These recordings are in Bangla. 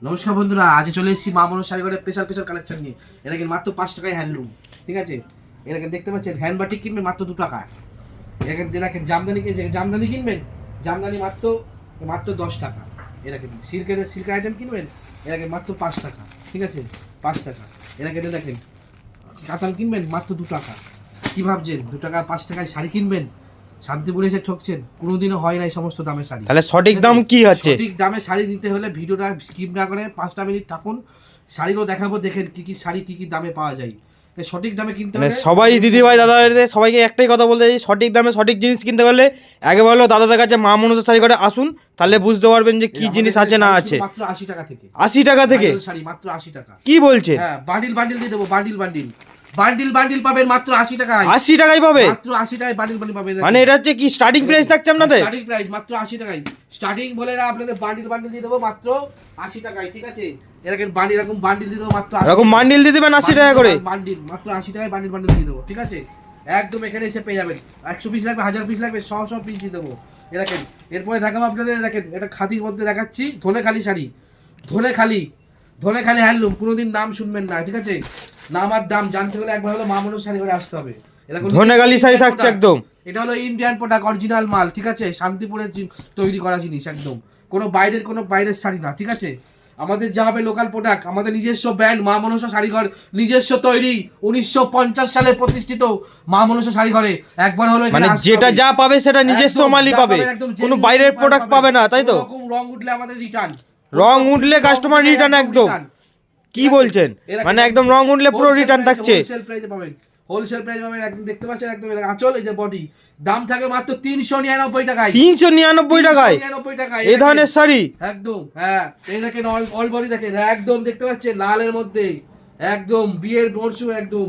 নমস্কার বন্ধুরা, আজ চলে এসেছি মা মনসা শাড়িঘরের স্পেশাল কালেকশন নিয়ে। এটা কিন্তু মাত্র 5 টাকায় হ্যান্ডলুম, ঠিক আছে। এটাকে দেখতে পাচ্ছেন, হ্যান্ড বাটিক কিনবেন মাত্র 2 টাকা। এটাকে দেখেন জামদানি কিনবেন, জামদানি মাত্র 10 টাকা। এটাকে সিল্কের আইটেম কিনবেন, এটাকে মাত্র 5 টাকা, ঠিক আছে, 5 টাকা। এটাকে দেখেন কাতান কিনবেন মাত্র 2 টাকা। কি ভাবছেন 2 টাকা 5 টাকায় শাড়ি কিনবেন? শান্তিপুরে এসে ঠকছেন, কোনোদিনও হয় না এই সমস্ত দামের শাড়ি। তাহলে সঠিক দাম কি হচ্ছে? সঠিক দামে শাড়ি নিতে হলে ভিডিওটা স্কিপ না করে 5টা মিনিট থাকুন, শাড়িগুলো দেখাবো, দেখেন কি কি শাড়ি কি কি দামে পাওয়া যায়। তাই সঠিক দামে কিনতে মানে হলে সবাই দিদি ভাই দাদা সবাইকে একটাই কথা বলতে চাই, সঠিক দামে সঠিক জিনিস কিনতে পারলে একবার হলো দাদাদের কাছে মা মনসা শাড়ি করে আসুন, তাহলে বুঝতে পারবেন যে কি আমাদের জিনিস আছে না আছে। মাত্র 80 টাকা থেকে, 80 টাকা থেকে ভাইরাল শাড়ি মাত্র 80 টাকা। কি বলছে? হ্যাঁ, বান্ডিল দিয়ে দেবো, বান্ডিল পাবেন মাত্র 80 টাকায়। 80 টাকাই পাবে? মাত্র 80 টাকায় বান্ডিল পাবেন। মানে এটা হচ্ছে কি স্টার্টিং প্রাইস থাকছে আপনাদের? স্টার্টিং প্রাইস মাত্র 80 টাকায়। স্টার্টিং বলে না, আপনাদের বান্ডিল দিয়ে দেবো মাত্র 80 টাকায়, ঠিক আছে। এরকম বান্ডিল দিয়ে দেবো মাত্র 80 এরকম বান্ডিল দিয়ে দেবেন 80 টাকা করে? বান্ডিল মাত্র 80 টাকায় বান্ডিল দিয়ে দেবো, ঠিক আছে। একদম এখানে এসে পেয়ে যাবেন। 100 পিস লাগবে, 1000 পিস লাগবে, 100 পিস দিয়ে দেবো। এরকম এরপরে দেখাবো আপনাদের, দেখেন এটা খাদির মধ্যে দেখাচ্ছি, ধনেখালি শাড়ি। ধনেখালি হ্যান্ডলুম, কোনোদিন নাম শুনবেন না, ঠিক আছে। নাম আর দাম জানতে হলে একবার হলো মা মনসা শাড়ি করে আসতে হবে। এরকম ধনেখালি শাড়ি থাকছে একদম। এটা হলো ইন্ডিয়ান প্রোডাক্ট, অরিজিনাল মাল, ঠিক আছে। শান্তিপুরের তৈরি করা জিনিস, একদম কোনো বাইরের শাড়ি না, ঠিক আছে। আমাদের যা হবে লোকাল প্রোডাক্ট, আমাদের নিজস্ব ব্র্যান্ড মা মনসা শাড়িঘর, নিজস্ব তৈরি, 1950 সালে প্রতিষ্ঠিত মা মনসা শাড়িঘরে একবার হলো মানে যেটা যা পাবে সেটা নিজস্ব মালই পাবে, কোনো বাইরের প্রোডাক্ট পাবে না, তাই তো? রকম রং উঠলে আমাদের রিটার্ন, রং উঠলে কাস্টমার রিটার্ন একদম। কি বলছেন? মানে একদম রং উঠলে পুরো রিটার্ন থাকছে? হোলসেল প্রাইসে পাবেন একদম, দেখতে পাচ্ছেন একদম আঁচল, এই যে বডি, দাম থাকে মাত্র 399 টাকায়। 399 টাকায় 399 টাকায় এই ধরনের শাড়ি একদম। হ্যাঁ, এই দেখেন অল বডি দেখেন, একদম দেখতে পাচ্ছেন লালের মধ্যে, একদম বিয়ের মরশুম, একদম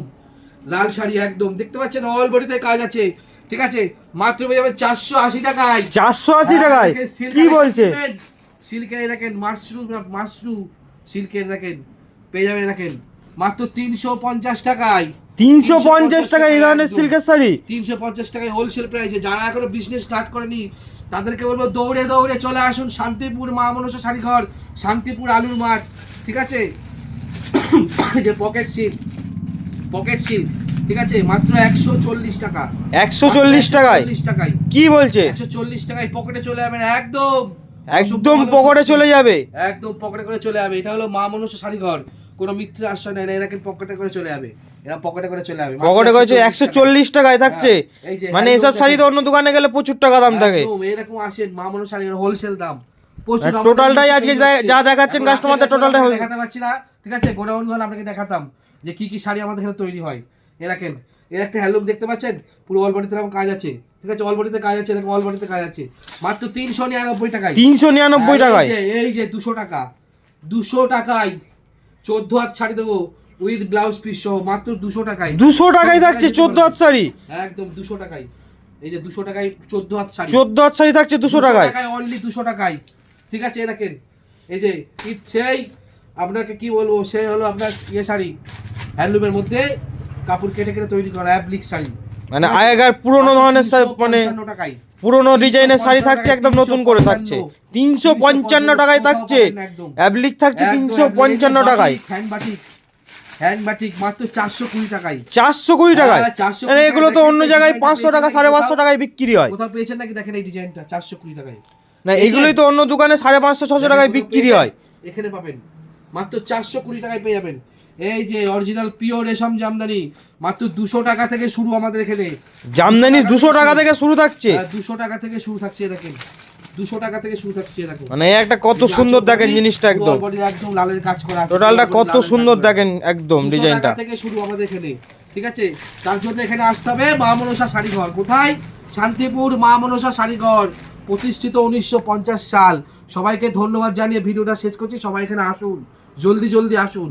লাল শাড়ি, একদম দেখতে পাচ্ছেন অল বডিতে কাজ আছে, ঠিক আছে। মাত্র পেয়ে যাবেন 480 টাকায়। 480 টাকায়? কি বলছে? সিল্কের দেখেন মাশরু সিল্কের দেখেন পেয়ে যাবেন, দেখেন মাত্র 350 টাকায়। 350 টাকা এই ধরনের সিল্কের শাড়ি? 350 টাকায় হোলসেল প্রাইসে। যারা এখনো বিজনেস স্টার্ট করেনি তাদেরকে বলবো দৌড়ে চলে আসুন শান্তিপুর মা মনসা শাড়িঘর, শান্তিপুর আলুর মাঠ, ঠিক আছে। যে পকেট সিল্ক, ঠিক আছে, মাত্র 140 টাকা। 140 টাকায়? কি বলছে? 140 টাকায় পকেটে চলে যাবেন, একদম পকেটে চলে যাবে? একদম পকেটে করে চলে যাবে। এটা হলো মা মনসা শাড়িঘর, কোনো মিথ্যে আশ্রয় নেয় না, এরকম পকেটে করে চলে যাবে, এরা পকেটে করে চলে যাবে। পকেটে করে 140 টাকায় থাকছে? মানে এসব শাড়ি তো অন্য দোকানে গেলে প্রচুর টাকা দাম থাকে। এরকম আসেন মা মনসা শাড়িঘর, হোলসেল দাম প্রচুর। টোটালটাই আজকে যা দেখাচ্ছেন কাস্টমারদের টোটালটা দেখাতে পারছি না, ঠিক আছে। গোডাউন ঘর আপনাকে দেখাতাম যে কি কি শাড়ি আমাদের এখানে তৈরি হয়। এ দেখেন, এর একটা হ্যান্ডলুম দেখতে পাচ্ছেন, পুরো অল বডিতে এরকম কাজ আছে, ঠিক আছে। অল বডিতে কাজ আছে, এরকম অল বডিতে কাজ আছে, মাত্র 399 টাকায়। 399 টাকায়? এই যে 200 টাকায় 14 হাত শাড়ি দেবো উইথ ব্লাউজ পিস সহ, মাত্র 200 টাকায়। 200 টাকায় থাকছে 14 হাত শাড়ি? একদম 200 টাকায়। এই যে 200 টাকায় 14 হাত শাড়ি, 14 হাত শাড়ি থাকছে 200 টাকায়? অনলি 200 টাকায়, ঠিক আছে। এ দেখেন, এই যে সেই আপনাকে কি বলবো, সে হলো আপনার শাড়ি, হ্যান্ডলুমের মধ্যে কাপড় কেটে তৈরি করা অ্যাপ্লিক শাড়ি, মানে আগেকার পুরনো ধরনের মানে পুরোনো ডিজাইনের শাড়ি থাকছে, একদম নতুন করে থাকছে। 355 টাকায় থাকছে, অ্যাপ্লিক থাকছে 355 টাকায়। হ্যান্ড বাটিক মাত্র 420 টাকায়। 420 টাকায়? মানে এগুলো তো অন্য জায়গায় 500 টাকা 550 টাকায় বিক্রি হয়। কোথাও পেয়েছেন নাকি? দেখেন এই ডিজাইনটা 420 টাকায়। না, এগুলোই তো অন্য দোকানে 550 600 টাকায় বিক্রি হয়। এখানে পাবেন মাত্র 420 টাকায় পেয়ে যাবেন। এই যে অরিজিনাল পিওর রেশম জামদানি, মাত্র 200 টাকা থেকে শুরু আমাদের এখানে। জামদানি 200 টাকা থেকে শুরু থাকছে? 200 টাকা থেকে শুরু থাকছে, দেখেন 200 টাকা থেকে শুরু থাকছে, এরকম। মানে একটা কত সুন্দর দেখেন জিনিসটা, একদম একদম লালের কাজ করা আছে, টোটালটা কত সুন্দর দেখেন একদম ডিজাইনটা। 200 টাকা থেকে শুরু আমাদের এখানে, ঠিক আছে। তার জন্য এখানে আসতে হবে মা মনসা শাড়িঘর। কোথায়? শান্তিপুর মা মনসা শাড়িঘর, প্রতিষ্ঠিত 1950 সাল। সবাইকে ধন্যবাদ জানিয়ে ভিডিওটা শেষ করছি। সবাই এখানে আসুন, জলদি আসুন।